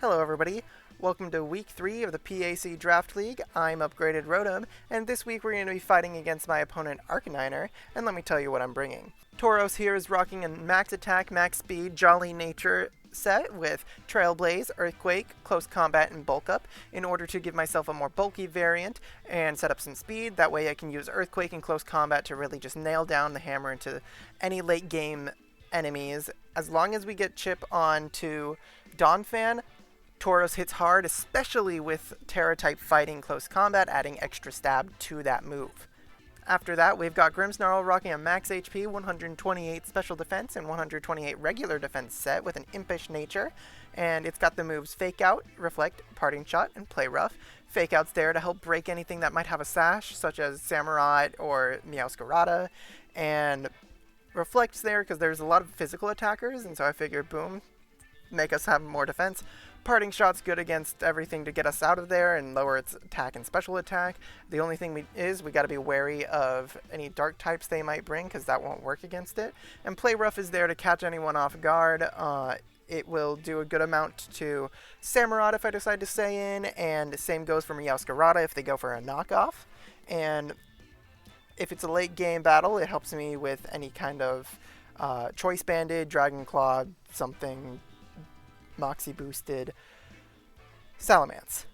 Hello everybody, welcome to week 3 of the PAC Draft League. I'm Upgraded Rotom, and this week we're going to be fighting against my opponent Arcaniner, and let me tell you what I'm bringing. Tauros here is rocking a max attack, max speed, jolly nature set with Trailblaze, Earthquake, Close Combat, and Bulk Up in order to give myself a more bulky variant and set up some speed. That way I can use Earthquake and Close Combat to really just nail down the hammer into any late game enemies. As long as we get Chip on to Donphan, Tauros hits hard, especially with Terra-type fighting close combat, adding extra stab to that move. After that, we've got Grimmsnarl rocking a max HP, 128 special defense, and 128 regular defense set with an impish nature, and it's got the moves Fake Out, Reflect, Parting Shot, and Play Rough. Fake Out's there to help break anything that might have a sash, such as Samurott or Meowscarada, and Reflect's there because there's a lot of physical attackers, and so I figured, boom, make us have more defense. Parting Shot's good against everything to get us out of there and lower its attack and special attack. The only thing we got to be wary of any dark types they might bring, because that won't work against it. And Play Rough is there to catch anyone off guard. It will do a good amount to Samurott if I decide to stay in, and same goes for Meowscarada if they go for a knockoff. And if it's a late game battle, it helps me with any kind of Choice Banded, Dragon Claw, something Moxie boosted Salamence.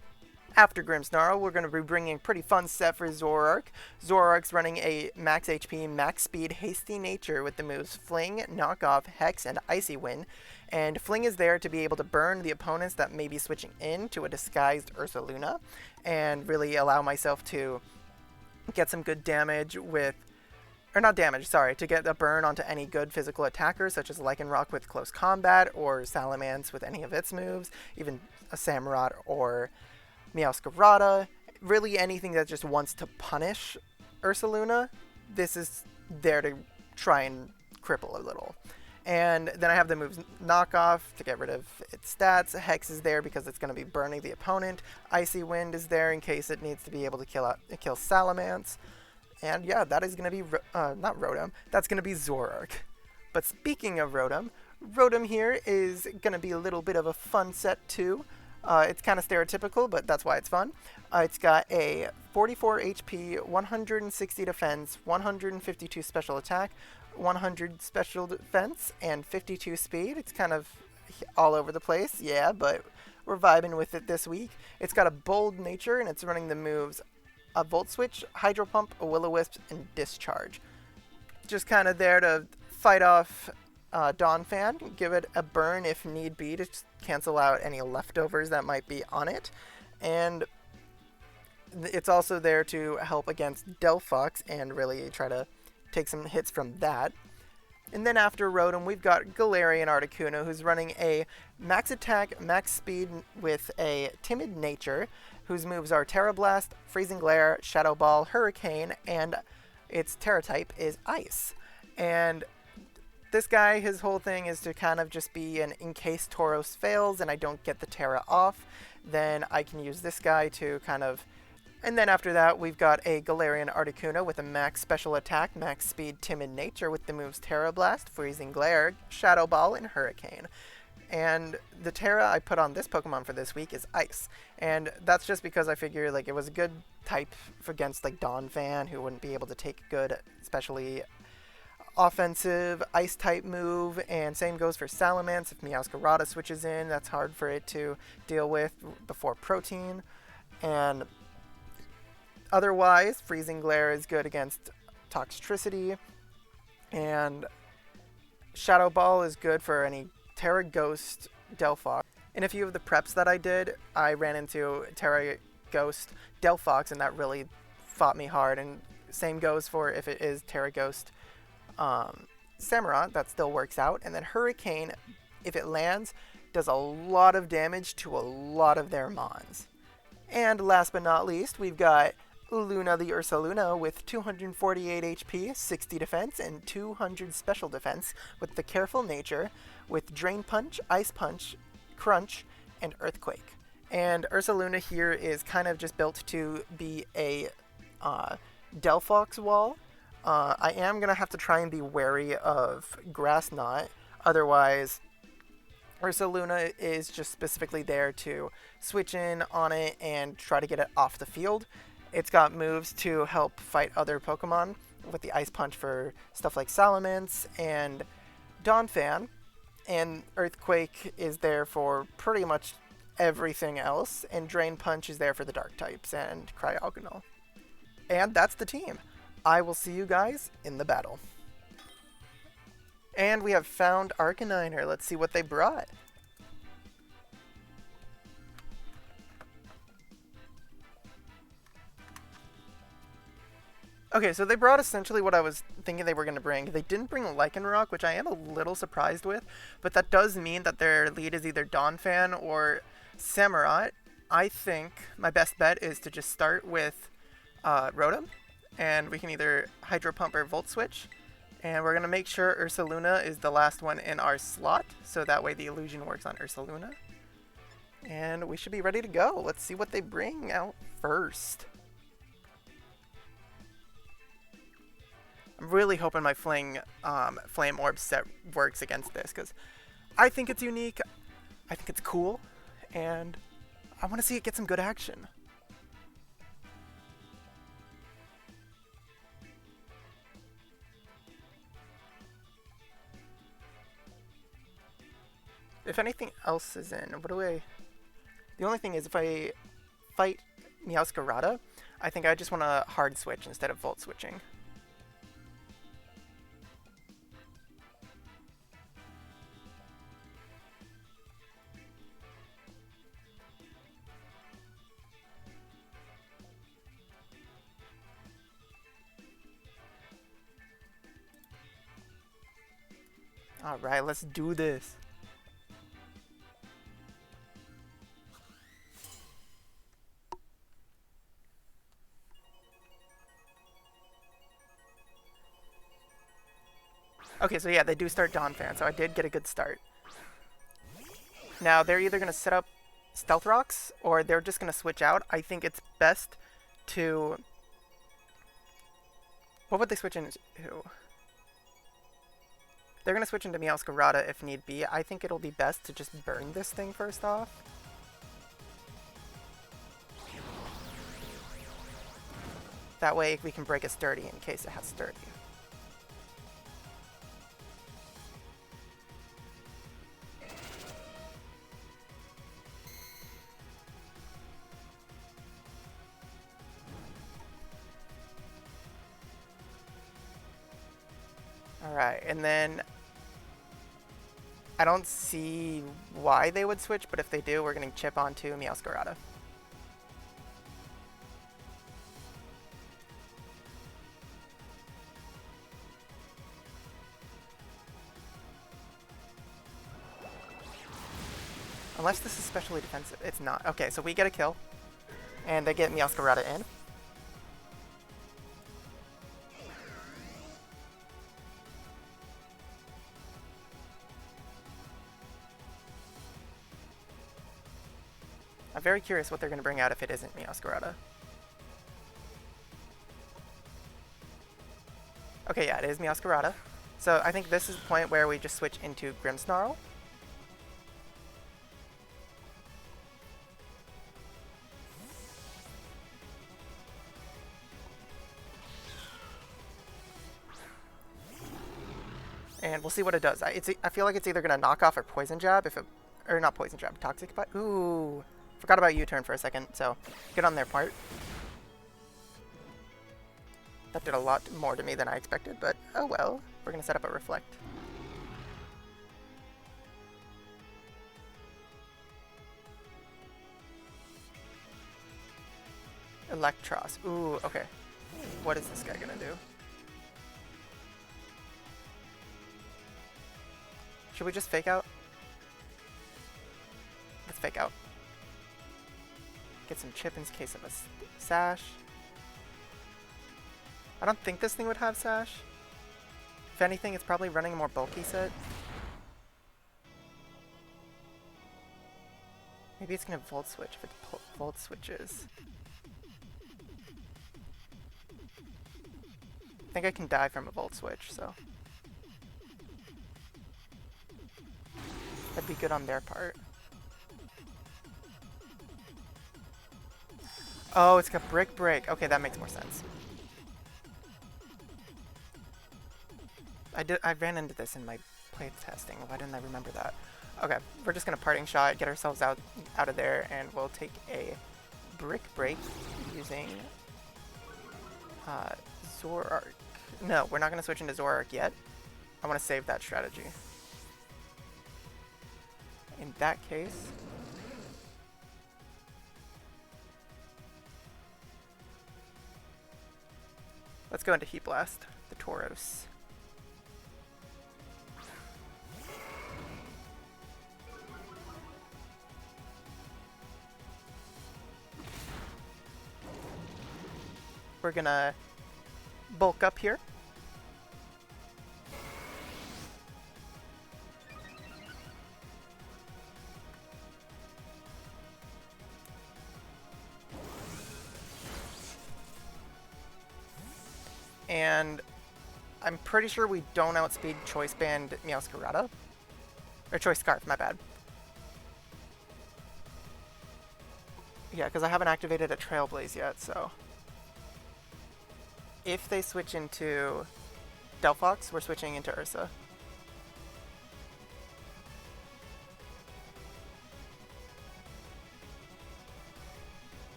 After Grimmsnarl, we're going to be bringing a pretty fun set for Zoroark. Zoroark's running a max HP, max speed, hasty nature with the moves Fling, Knock Off, Hex, and Icy Wind. And Fling is there to be able to burn the opponents that may be switching in to a disguised Ursaluna and really allow myself to get some good damage with to get a burn onto any good physical attackers, such as Lycanroc with Close Combat, or Salamence with any of its moves, even a Samurott or Meowscarada. Really anything that just wants to punish Ursaluna, this is there to try and cripple a little. And then I have the moves Knock Off to get rid of its stats. Hex is there because it's going to be burning the opponent. Icy Wind is there in case it needs to be able to kill Salamence. And yeah, that is going to be, not Rotom, that's going to be Zoroark. But speaking of Rotom, Rotom here is going to be a little bit of a fun set too. It's kind of stereotypical, but that's why it's fun. It's got a 44 HP, 160 defense, 152 special attack, 100 special defense, and 52 speed. It's kind of all over the place, yeah, but we're vibing with it this week. It's got a bold nature, and it's running the moves a Volt Switch, Hydro Pump, a Will-O-Wisp, and Discharge. Just kind of there to fight off Donphan, give it a burn if need be to cancel out any leftovers that might be on it. And it's also there to help against Delphox and really try to take some hits from that. And then after Rotom, we've got Galarian Articuno, who's running a max attack, max speed with a timid nature, whose moves are Terra Blast, Freezing Glare, Shadow Ball, Hurricane, and its Terra type is Ice. And this guy, his whole thing is to kind of just be in case Tauros fails and I don't get the Terra off, then I can use this guy to kind of... And then after that, we've got a Galarian Articuno with a max special attack, max speed, timid nature with the moves Terra Blast, Freezing Glare, Shadow Ball, and Hurricane. And the Terra I put on this Pokemon for this week is Ice. And that's just because I figure like it was a good type against like Donphan, who wouldn't be able to take good, especially offensive Ice type move. And same goes for Salamence. If Meowscarada switches in, that's hard for it to deal with before Protein. And otherwise, Freezing Glare is good against Toxtricity. And Shadow Ball is good for any Terra Ghost Delphox. In a few of the preps that I did, I ran into Terra Ghost Delphox, and that really fought me hard. And same goes for if it is Terra Ghost Samurott, that still works out. And then Hurricane, if it lands, does a lot of damage to a lot of their mons. And last but not least, we've got Luna the Ursaluna with 248 HP, 60 defense, and 200 special defense with the Careful Nature, with Drain Punch, Ice Punch, Crunch, and Earthquake. And Ursaluna here is kind of just built to be a Delphox wall. I am going to have to try and be wary of Grass Knot, otherwise Ursaluna is just specifically there to switch in on it and try to get it off the field. It's got moves to help fight other Pokemon with the Ice Punch for stuff like Salamence and Donphan, and Earthquake is there for pretty much everything else, and Drain Punch is there for the Dark types and Cryogonal. And that's the team. I will see you guys in the battle. And we have found Arcaniner. Let's see what they brought. Okay, so they brought essentially what I was thinking they were going to bring. They didn't bring Lycanroc, which I am a little surprised with, but that does mean that their lead is either Donphan or Samurott. I think my best bet is to just start with Rotom, and we can either Hydro Pump or Volt Switch. And we're going to make sure Ursaluna is the last one in our slot, so that way the illusion works on Ursaluna. And we should be ready to go. Let's see what they bring out first. I'm really hoping my Flame Orb set works against this, because I think it's unique, I think it's cool, and I want to see it get some good action. If anything else is in, what do I... The only thing is, if I fight Meowscarada, I think I just want to hard switch instead of volt switching. Alright, let's do this. Okay, so yeah, they do start Donphan, so I did get a good start. Now, they're either going to set up Stealth Rocks, or they're just going to switch out. I think it's best to... What would they switch into? They're going to switch into Meowscarada if need be. I think it'll be best to just burn this thing first off. That way we can break a Sturdy in case it has Sturdy. Alright, and then I don't see why they would switch, but if they do, we're going to chip onto Meowscarada. Unless this is specially defensive. It's not. Okay, so we get a kill, and they get Meowscarada in. I'm very curious what they're going to bring out if it isn't Meowscarada. Okay, yeah, it is Meowscarada. So I think this is the point where we just switch into Grimmsnarl. And we'll see what it does. I feel like it's either going to knock off or Poison Jab if it... Or not Poison Jab, Toxic Bite. Ooh. Forgot about U-turn for a second, so good on their part. That did a lot more to me than I expected, but oh well. We're going to set up a Reflect. Electros. Ooh, okay. What is this guy going to do? Should we just fake out? Let's fake out. Get some chip in case of a Sash. I don't think this thing would have Sash. If anything, it's probably running a more bulky set. Maybe it's going to Volt Switch if it Volt Switches. I think I can die from a Volt Switch, so... That'd be good on their part. Oh, it's got Brick Break. Okay, that makes more sense. I ran into this in my play testing. Why didn't I remember that? Okay, we're just gonna Parting Shot, get ourselves out of there, and we'll take a Brick Break using Zoroark. No, we're not gonna switch into Zoroark yet. I want to save that strategy. In that case, let's go into Heat Blast, the Tauros. We're gonna bulk up here. And I'm pretty sure we don't outspeed Choice Band Meowscarada. Or Choice Scarf, my bad. Yeah, because I haven't activated a Trailblaze yet, so... If they switch into Delphox, we're switching into Ursa.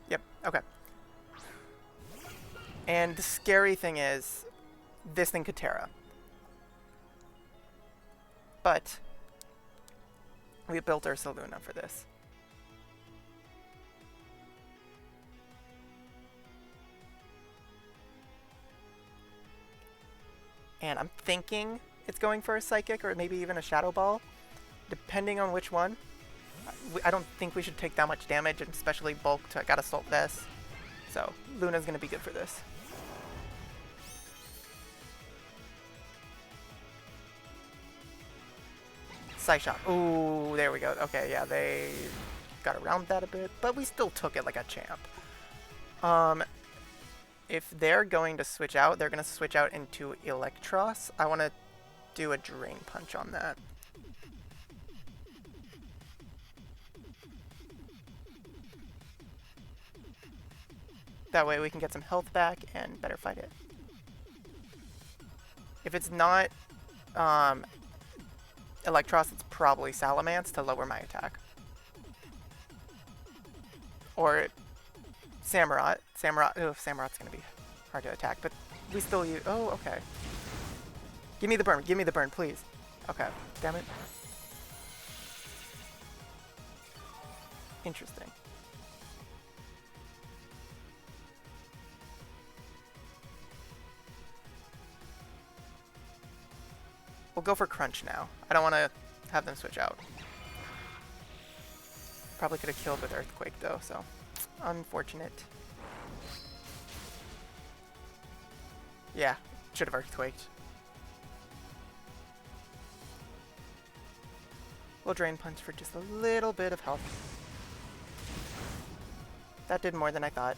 Yep, okay. And the scary thing is, this thing could Terra. But we built Ursa Luna for this. And I'm thinking it's going for a Psychic or maybe even a Shadow Ball, depending on which one. I don't think we should take that much damage, and especially bulk to got Assault Vest. So Luna's going to be good for this. Psyshot. Ooh, there we go. Okay, yeah, they got around that a bit, but we still took it like a champ. If they're going to switch out, they're going to switch out into Electros. I want to do a Drain Punch on that. That way we can get some health back and better fight it. If it's not Electros, it's probably Salamence to lower my attack. Or Samurott. Samurott's gonna be hard to attack, but we still use... Oh, okay. Give me the burn, please. Okay, damn it. Interesting. We'll go for Crunch now. I don't want to have them switch out. Probably could have killed with Earthquake though, so unfortunate. Yeah, should have Earthquaked. We'll Drain Punch for just a little bit of health. That did more than I thought.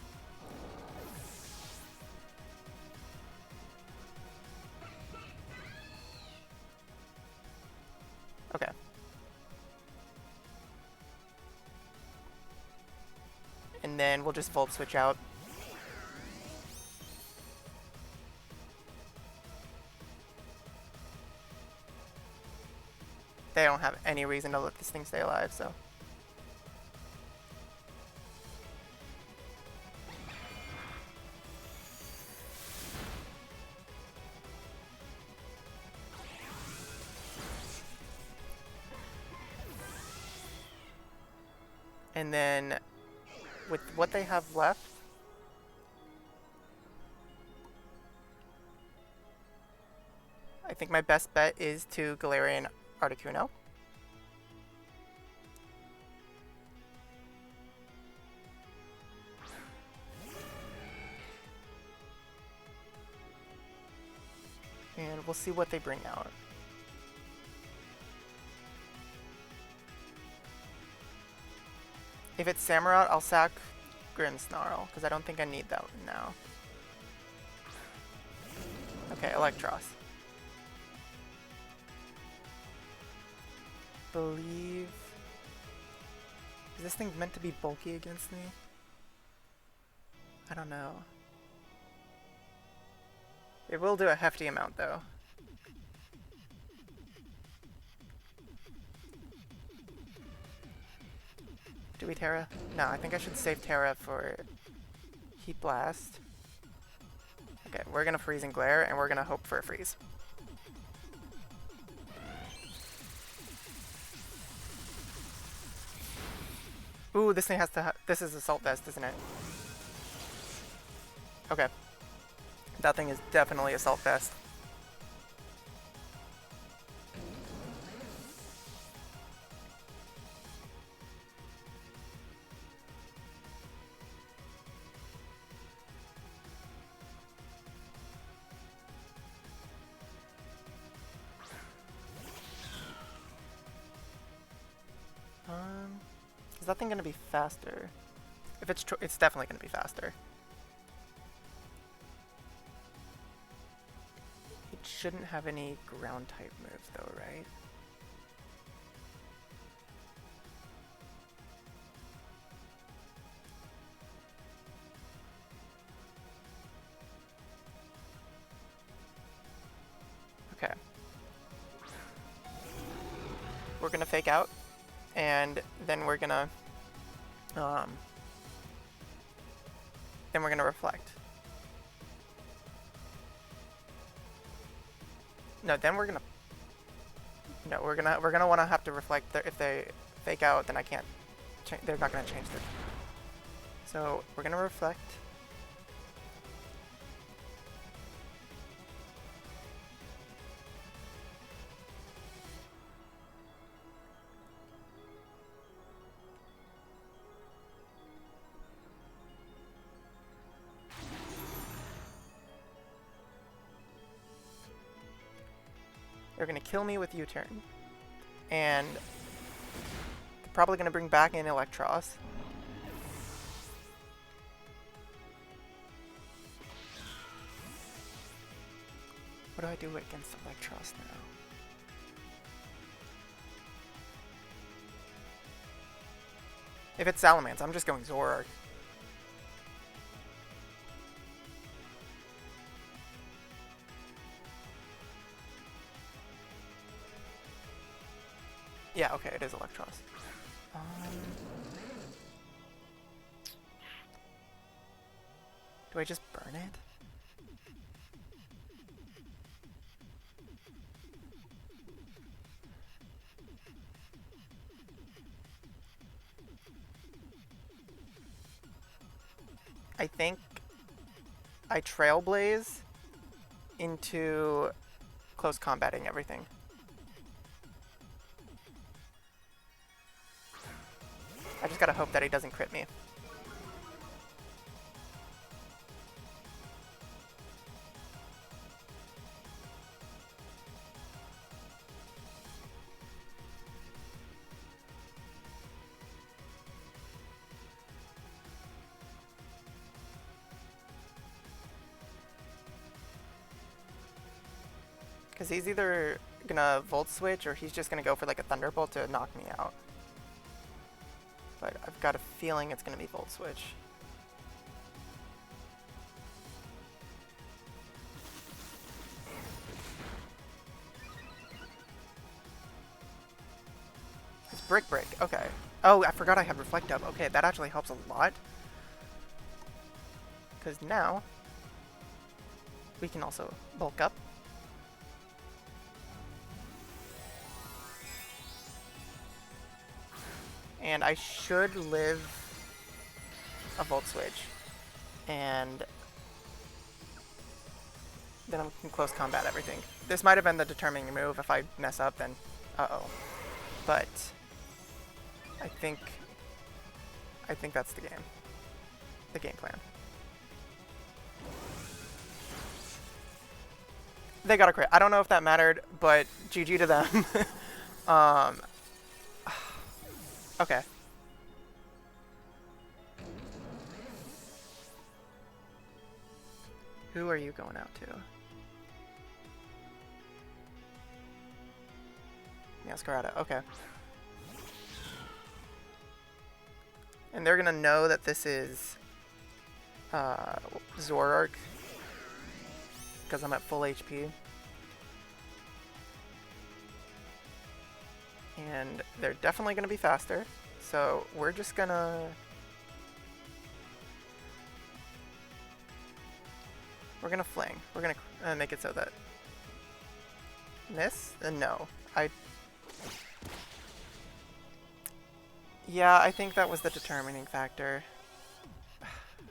Okay. And then we'll just Volt Switch out. They don't have any reason to let this thing stay alive, so... And then, with what they have left, I think my best bet is to Galarian Articuno. And we'll see what they bring out. If it's Samurott, I'll sack Grimmsnarl, because I don't think I need that one now. Okay, Electros. believe... Is this thing meant to be bulky against me? I don't know. It will do a hefty amount, though. Do we Terra? No, I think I should save Terra for Heat Blast. Okay, we're gonna Freeze and Glare, and we're gonna hope for a freeze. Ooh, this thing has to this is Assault Vest, isn't it? Okay. That thing is definitely Assault Vest. Is that thing gonna be faster? If it's definitely gonna be faster. It shouldn't have any ground type moves though, right? Okay. We're gonna fake out, and then we're gonna reflect. No, then we're gonna. No, we're gonna want to have to reflect. If they fake out, then I can't. They're not gonna change their. So we're gonna reflect. They're gonna kill me with U-turn, and they're probably gonna bring back in Electros. What do I do against Electros now? If it's Salamence, I'm just going Zoroark. Yeah, okay, it is Electros. Do I just burn it? I think I Trailblaze into close combating everything. I just gotta hope that he doesn't crit me. Because he's either gonna Volt Switch or he's just gonna go for like a Thunderbolt to knock me out. But I've got a feeling it's gonna be Volt Switch. It's Brick Break, okay. Oh, I forgot I had Reflect Up. Okay, that actually helps a lot. Because now we can also bulk up. And I should live a Volt Switch. And then I can close combat everything. This might have been the determining move. If I mess up, then uh-oh. But I think that's the game plan. They got a crit. I don't know if that mattered, but GG to them. Okay. Who are you going out to? Masquerada, okay. And they're gonna know that this is Zoroark, because I'm at full HP. And they're definitely gonna be faster. So we're just gonna... We're gonna fling. We're gonna make it so that... Miss? No. Yeah, I think that was the determining factor.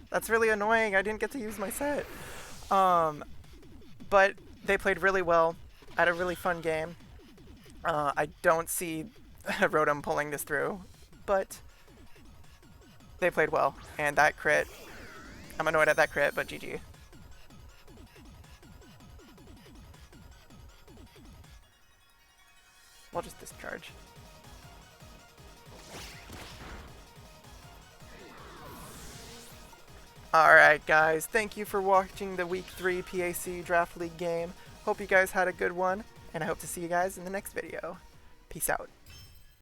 That's really annoying. I didn't get to use my set. But they played really well. I had a really fun game. I don't see Rotom pulling this through, but they played well. And that crit, I'm annoyed at that crit, but GG. We'll just discharge. Alright guys, thank you for watching the Week 3 PAC Draft League game. Hope you guys had a good one, and I hope to see you guys in the next video. Peace out.